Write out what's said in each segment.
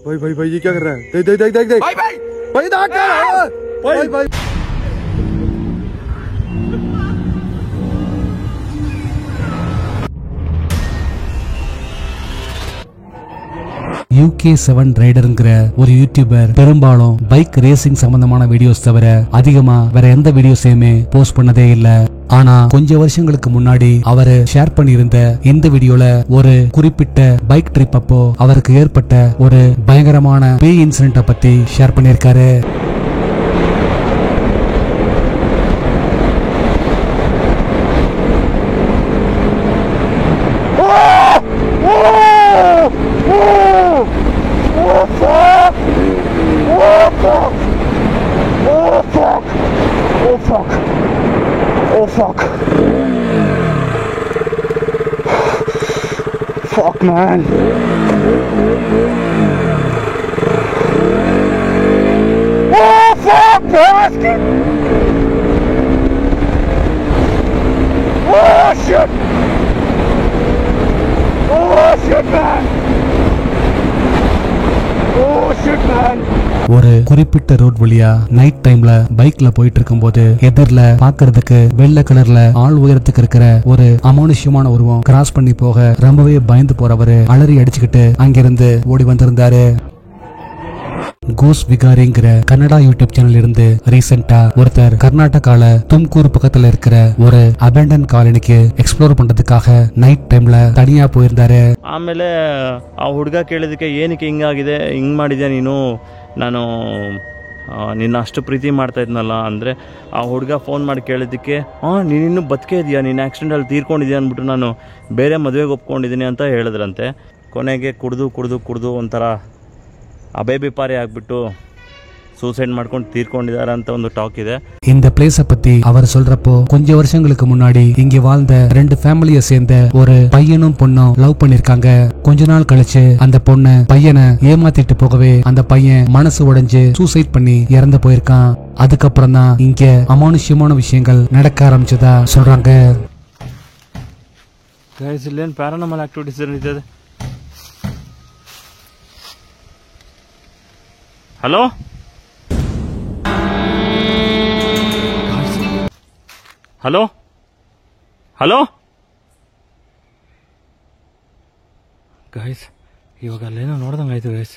भाई ये क्या कर रहा है? देख देख देख देख देख भाई भाई भाई भाई भाई UK7 ரைடர்ங்கிற ஒரு யூடியூபர் பெரும்பாலும் பைக் ரேசிங் சம்பந்தமான வீடியோஸ் தவிர அதிகமா வேற எந்த வீடியோஸையுமே போஸ்ட் பண்ணதே இல்ல. ஆனா கொஞ்ச வருஷங்களுக்கு முன்னாடி அவரு ஷேர் பண்ணியிருந்த இந்த வீடியோல ஒரு குறிப்பிட்ட பைக் ட்ரிப் அப்போ அவருக்கு ஏற்பட்ட ஒரு பயங்கரமான பேய் இன்சிடென்ட பத்தி ஷேர் பண்ணியிருக்காரு. Fuck man. Oh fuck basket. Oh shit. Oh shit man. Oh shit man. ஒரு குறிப்பிட்ட ரோட் வழியா நைட் டைம்ல பைக்ல போயிட்டு இருக்கும்போது எதிரில பாக்குறதுக்கு வெள்ளை கலர்ல ஆள் உயரத்துக்கு இருக்கிற ஒரு அமானுஷ்யமான உருவம் கிராஸ் பண்ணி போக ரொம்பவே பயந்து போறவரு அலறி அடிச்சுக்கிட்டு அங்கிருந்து ஓடி வந்திருந்தாரு. கோஸ் விகாரிங்கிற கன்னடா யூடியூப் சேனல் இருந்து ரீசெண்டா ஒருத்தர் கர்நாடகால தும்கூர் பக்கத்துல இருக்கிற ஒரு அபேண்டன் காலனிக்கு எக்ஸ்ப்ளோர் பண்றதுக்காக நைட் டைம்ல தனியா போயிருந்தாரு. ಆಮೇಲೆ ಆ ಹುಡುಗ ಕೇಳಿದಕ್ಕೆ ಏನಕ್ಕೆ ಹಿಂಗಾಗಿದೆ, ಹಿಂಗೆ ಮಾಡಿದ್ಯಾ ನೀನು, ನಾನು ನಿನ್ನ ಅಷ್ಟು ಪ್ರೀತಿ ಮಾಡ್ತಾ ಇದ್ನಲ್ಲ ಅಂದರೆ ಆ ಹುಡುಗ ಫೋನ್ ಮಾಡಿ ಕೇಳಿದ್ದಕ್ಕೆ ನೀನಿನ್ನೂ ಬದುಕೇ ಇದೆಯಾ, ನೀನು ಆಕ್ಸಿಡೆಂಟಲ್ಲಿ ತೀರ್ಕೊಂಡಿದ್ಯಾ ಅಂದ್ಬಿಟ್ಟು ನಾನು ಬೇರೆ ಮದುವೆಗೆ ಒಪ್ಕೊಂಡಿದ್ದೀನಿ ಅಂತ ಹೇಳಿದ್ರಂತೆ. ಕೊನೆಗೆ ಕುಡಿದು ಒಂಥರ ಅಬೇಬಿಪಾರಿ ಆಗಿಬಿಟ್ಟು சூசைட் ಮಾಡ್ಕೊಂಡು ತೀರ್ಕೊಂಡಿದ್ದಾರೆ ಅಂತ ಒಂದು டாக் ಇದೆ. இந்த பிளேஸ பத்தி அவர் சொல்றப்போ கொஞ்ச வருஷங்களுக்கு முன்னாடி இங்க வாழ்ந்த 2 ஃபேமிலியை சேர்ந்த ஒரு பையனும் பொண்ணும் லவ் பண்ணிருக்காங்க. கொஞ்ச நாள் கழிச்சு அந்த பொண்ணு பையனை ஏமாத்திட்டு போகவே அந்த பையன் மனசு உடைஞ்சு சூசைட் பண்ணி இறந்து போயிருக்கான். அதுக்கப்புறம் தான் இங்க அமானுஷ்யமான விஷயங்கள் நடக்க ஆரம்பிச்சதா சொல்றாங்க. ಗೈಸ್ ಇಲ್ಲೇನು ಪ್ಯಾರಾನಾರ್ಮಲ್ ಆಕ್ಟಿವಿಟೀಸ್ ನಡೀತದೆ. ಹಲೋ ಹಲೋ ಹಲೋ ಗೈಸ್, ಇವಾಗ ಅಲ್ಲೇನೋ ನೋಡ್ದಂಗಾಯ್ತು ಗೈಸ್.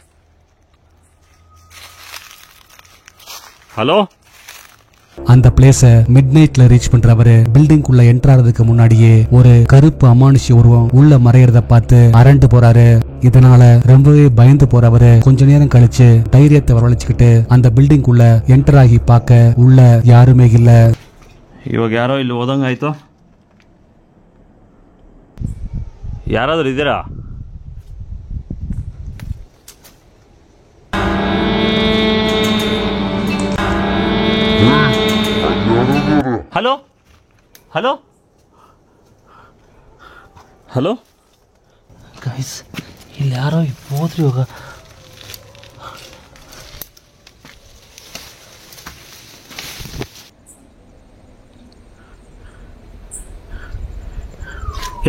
ஹலோ அந்த பிளேஸ மிட் நைட்ல ரீச் பண்றவரு பில்டிங் உள்ள என்டர் ஆறதுக்கு முன்னாடியே ஒரு கருப்பு அமானுஷ்ய உருவம் உள்ள மறையறத பார்த்து அரண்டு போறாரு. இதனால ரொம்பவே பயந்து போறவரு கொஞ்ச நேரம் கழிச்சு தைரியத்தை வரவழைச்சுக்கிட்டு அந்த பில்டிங் உள்ள என்டர் ஆகி பார்க்க உள்ள யாருமே இல்ல. ಇವಾಗ ಯಾರೋ ಇಲ್ಲಿ ಓದಂಗಾಯ್ತು. ಯಾರಾದ್ರೂ ಇದ್ದೀರಾ? ಹಲೋ ಹಲೋ ಹಲೋ ಗೈಸ್, ಇಲ್ಲಿ ಯಾರೋ ಹೋದ್ರಿ. ಇವಾಗ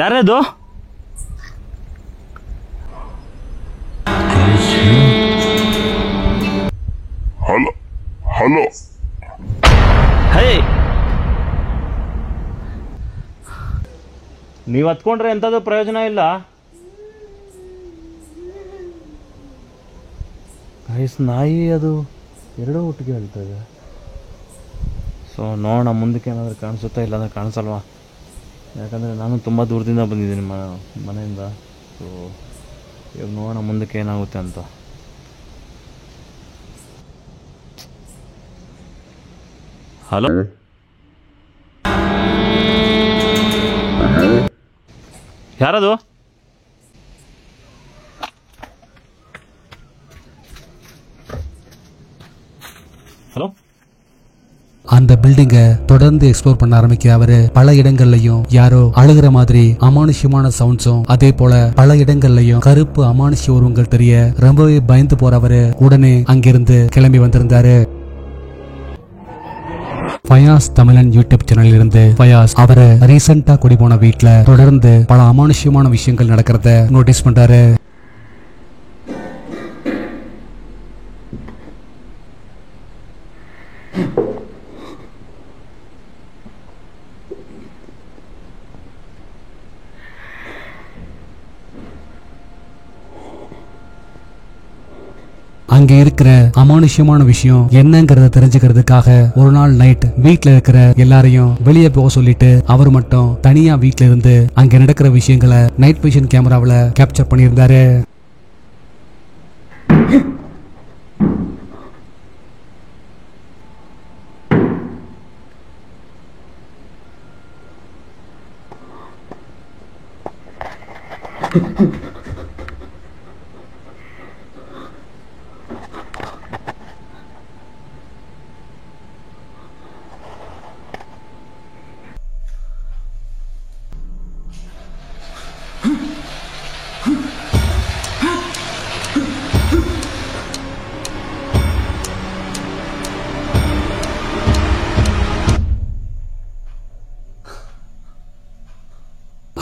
ಯಾರದು? ಹಲೋ ಹಲೋ ಹೇ, ನೀವು ಹತ್ಕೊಂಡ್ರೆ ಎಂಥದ್ದು ಪ್ರಯೋಜನ ಇಲ್ಲ ಗೈಸ್. ನಾಯಿ ಅದು ಎರಡೂ ಒಟ್ಟಿಗೆ ಹೇಳ್ತದೆ. ಸೊ ನೋಡೋಣ ಮುಂದಕ್ಕೆ ಏನಾದರೂ ಕಾಣಿಸುತ್ತಾ ಇಲ್ಲ ಅಂದರೆ ಕಾಣಿಸಲ್ವಾ, ಯಾಕಂದರೆ ನಾನು ತುಂಬ ದೂರದಿಂದ ಬಂದಿದ್ದೀನಿ ಮನೆಯಿಂದ. ಸೊ ಇವಾಗ ನೋಡೋಣ ಮುಂದಕ್ಕೆ ಏನಾಗುತ್ತೆ ಅಂತ. ಹಲೋ ಯಾರದು? ஹலோ. அந்த பில்டிங்க தொடர்ந்து எக்ஸ்ப்ளோர் பண்ண ஆரம்பிக்க அவரு பல இடங்கள்லயும் யாரோ அழுகிற மாதிரி அமானுஷ்யமான சவுண்ட்ஸும், அதே போல பல இடங்கள்லயும் கருப்பு அமானுஷ்ய உருவங்கள் தெரிய ரொம்பவே பயந்து போறவரு உடனே அங்கிருந்து கிளம்பி வந்திருந்தாரு. ஃபயாஸ் தமிழன் யூடியூப் சேனல் இருந்து ஃபயாஸ் அவரை ரீசெண்டா குடி போன வீட்டுல தொடர்ந்து பல அமானுஷ்யமான விஷயங்கள் நடக்கிறத நோட்டீஸ் பண்றாரு. அங்க இருக்கிற அமானுஷ்யமான விஷயம் என்னங்கறத தெரிஞ்சுக்கிறதுக்காக ஒரு நாள் நைட் வீட்ல இருக்கிற எல்லாரையும் வெளியே போக சொல்லிட்டு அவர் மட்டும் தனியா வீட்ல இருந்து அங்க நடக்கிற விஷயங்களை நைட் விஷன் கேமராவுல கேப்சர் பண்ணியிருந்தாரு.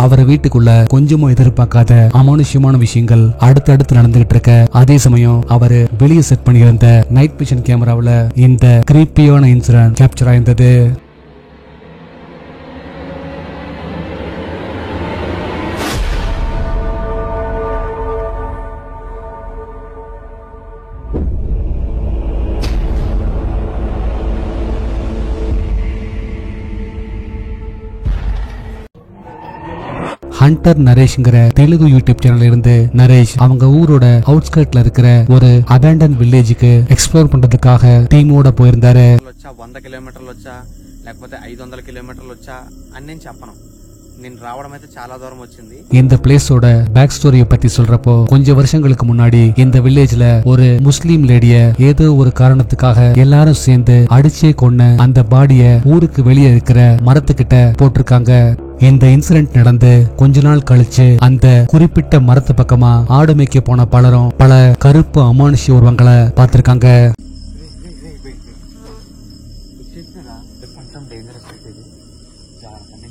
அவர் வீட்டுக்குள்ள கொஞ்சமும் எதிர்பார்க்காத அமானுஷ்யமான விஷயங்கள் அடுத்தடுத்து நடந்துகிட்டு இருக்க அதே சமயம் அவரு வெளியே செட் பண்ணியிருந்த நைட் விஷன் கேமராவுல இந்த கிரீப்பியான இன்சிடென்ட் கேப்சர் ஆயிருந்தது. ஹண்டர் நரேஷ்ங்கிற தெலுங்கு யூடியூப் சேனல்ல இருந்து நரேஷ் அவங்க ஊரோட அவுட்ஸ்கர்ட்ல இருக்கிற ஒரு அபேண்டன் வில்லேஜுக்கு எக்ஸ்ப்ளோர் பண்றதுக்காக டீமோட போயிருந்தாரு. 100 కిలోమీటర్లు వచ్చా లేకపోతే 500 కిలోమీటర్లు వచ్చా అని నేను చెప్పను. నేను రావడం అయితే చాలా దూరం వచ్చింది. இந்த பிளேஸோட பேக் ஸ்டோரியை பத்தி சொல்றப்போ கொஞ்ச வருஷங்களுக்கு முன்னாடி இந்த வில்லேஜ்ல ஒரு முஸ்லீம் லேடிய ஏதோ ஒரு காரணத்துக்காக எல்லாரும் சேர்ந்து அடிச்சே கொன்ன அந்த பாடிய ஊருக்கு வெளியே இருக்கிற மரத்துக்கிட்ட போட்டிருக்காங்க. இந்த இன்சிடென்ட் நடந்து கொஞ்ச நாள் கழிச்சு அந்த குறிப்பிட்ட மரத்து பக்கமா ஆடு மேய்க்க போன பலரும் பல கருப்பு அமானுஷ்ய உருவங்களை பார்த்திருக்காங்க.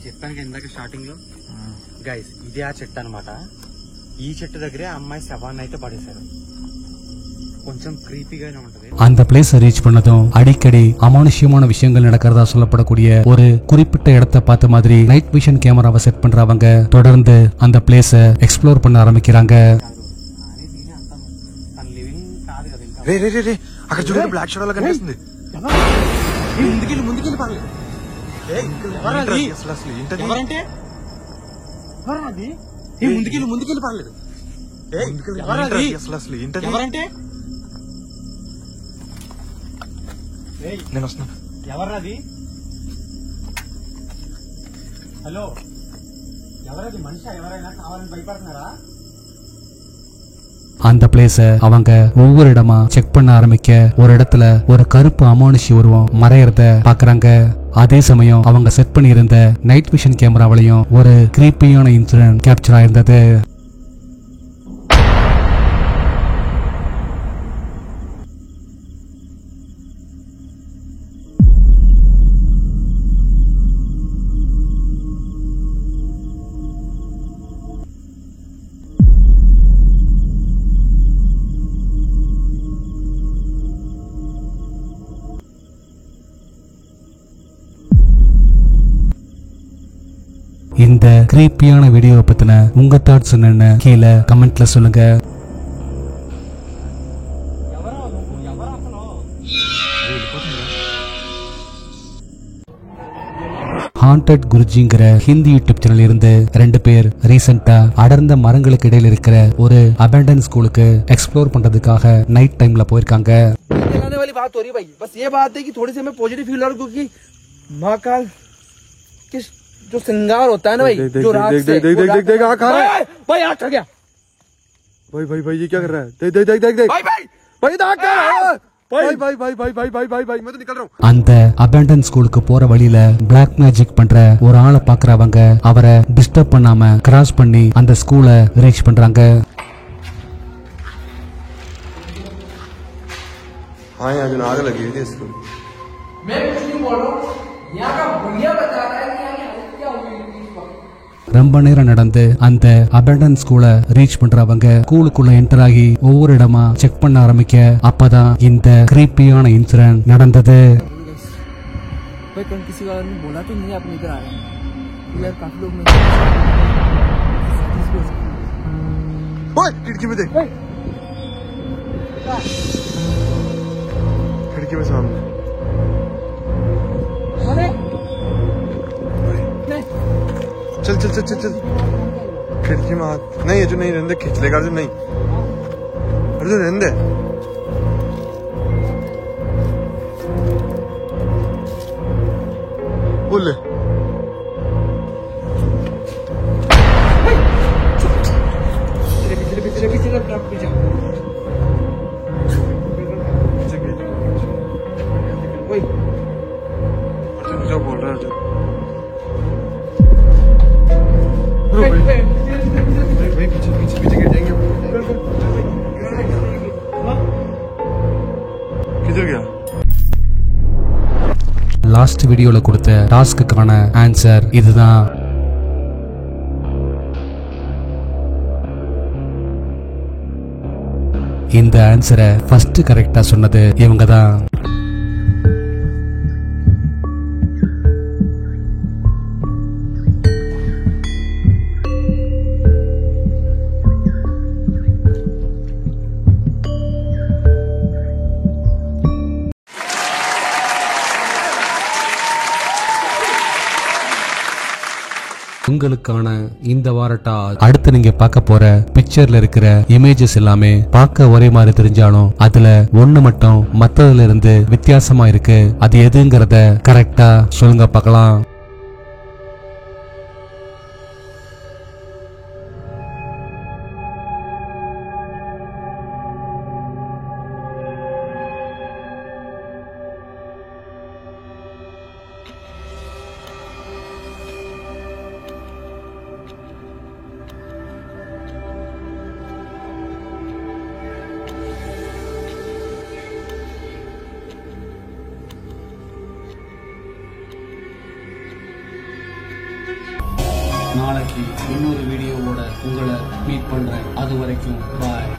చెప్పాను ఇందాక స్టార్టింగ్ లో గైస్ ఇదే ఆ చెట్టు అనమాట. ఈ చెట్టు దగ్గరే అమ్మాయి శవాన్ని అయితే పడేశారు. కొంచెం క్రీపీగానే ఉంటది. அந்த பிளேஸ் ரீச் பண்ணதும் அடிக்கடி அமானுஷ்யமான விஷயங்கள் நடக்கிறதா சொல்லப்படக்கூடிய ஒரு குறிப்பிட்ட இடத்தை பார்த்த மாதிரி நைட் விஷன் கேமராவை செட் பண்றவங்க தொடர்ந்து அந்த பிளேஸ எக்ஸ்ப்ளோர் பண்ண ஆரம்பிக்கிறாங்க. రే రే రే రే అక్కడ చూడండి బ్లాక్ షాడో లా కనిపిస్తుంది. ముందుకెళ్ళి పర్లేదు. ఎవరంటే ముందుకెళ్ళి పర్లేదు. ఎవరంటే నేను వస్తున్నా. ఎవరది? హలో, ఎవరది? మనిషి ఎవరైనా కావాలని భయపడుతున్నారా? அந்த பிளேஸ அவங்க ஒவ்வொரு இடமா செக் பண்ண ஆரம்பிக்க ஒரு இடத்துல ஒரு கருப்பு அமானுஷ்ய உருவம் மறையறத பாக்குறாங்க. அதே சமயம் அவங்க செட் பண்ணியிருந்த நைட் விஷன் கேமராவிலையும் ஒரு கிரீப்பியான இன்சிடென்ட் கேப்சர் ஆயிருந்தது. இந்த கிரீப்பியான வீடியோவை பத்தின உங்க தாட்ஸ் என்னன்னு கீழே கமெண்ட்ல சொல்லுங்க. ஹாண்டட் குருஜிங்கிற ஹிந்தி யூடியூப் சேனல் இருந்து 2 பேர் ரீசெண்டா அடர்ந்த மரங்களுக்கு இடையில இருக்கிற ஒரு அபேண்டன் ஸ்கூலுக்கு எக்ஸ்ப்ளோர் பண்றதுக்காக நைட் டைம்ல போயிருக்காங்க. जो श्रृंगार होता है ना भाई, जो रात से देख देख देख देख आ खा रहा है भाई, आग चढ़ गया भाई भाई भाई ये क्या कर रहा है? देख देख देख देख देख भाई भाई भाई आग कर रहा है भाई भाई भाई भाई भाई भाई भाई भाई मैं तो निकल रहा हूँ. அந்த அபேண்டன் ஸ்கூலுக்கு போற வழியில பிளாக் மேஜிக் பண்ற ஒரு ஆளை பாக்குறவங்க அவரை டிஸ்டர்ப் பண்ணாம கிராஸ் பண்ணி அந்த ஸ்கூலை ரீச் பண்றாங்க. हाँ यहाँ जो आग लगी थी इसको. मैं कुछ नहीं बोल रहा हूँ, यहाँ का बढ़िया बता रहा है कि यहाँ की हालत क्या हुई इस वक्त. ரொம்ப நேரம் நடந்து அந்த அபேண்டன் ஸ்கூலை ரீச் பண்றவங்க ஸ்கூலுக்குள்ள என்டர் ஆகி ஒவ்வொரு இடமா செக் பண்ண ஆரம்பிக்க அப்பதான் இந்த கிரீப்பியான இன்சிடென்ட் நடந்தது. भाई कल किसी का बोला तो नहीं आप इधर आ रहे हैं यार, काफी लोग ओए खिड़की में देख. खिड़की में सामने चल चल चल चल चल खिड़की में हाथ नहीं अर्जुन नहीं रहने दे खींच लेगा अर्जुन नहीं अर्जुन रहने दे बोल अर्जुन क्या बोल रहा है अर्जुन भाई पीछे पीछे पीछे गिर जाएंगे किधर गया லாஸ்ட் வீடியோல கொடுத்த டாஸ்க்குக்கான ஆன்சர் இதுதான். இந்த ஆன்சரை ஃபர்ஸ்ட் கரெக்டா சொன்னது இவங்க தான். உங்களுக்கான இந்த வாரட்டா அடுத்து நீங்க பார்க்க போற பிக்சர்ல இருக்கிற இமேஜஸ் எல்லாமே பார்க்க ஒரே மாதிரி தெரிஞ்சாலும் அதுல ஒண்ணு மட்டும் மத்ததுல இருந்து வித்தியாசமா இருக்கு. அது எதுங்கறத கரெக்டா சொல்லுங்க பார்க்கலாம். நாளைக்கு இன்னொரு வீடியோவோட உங்களை மீட் பண்றேன். அது வரைக்கும் பாய்.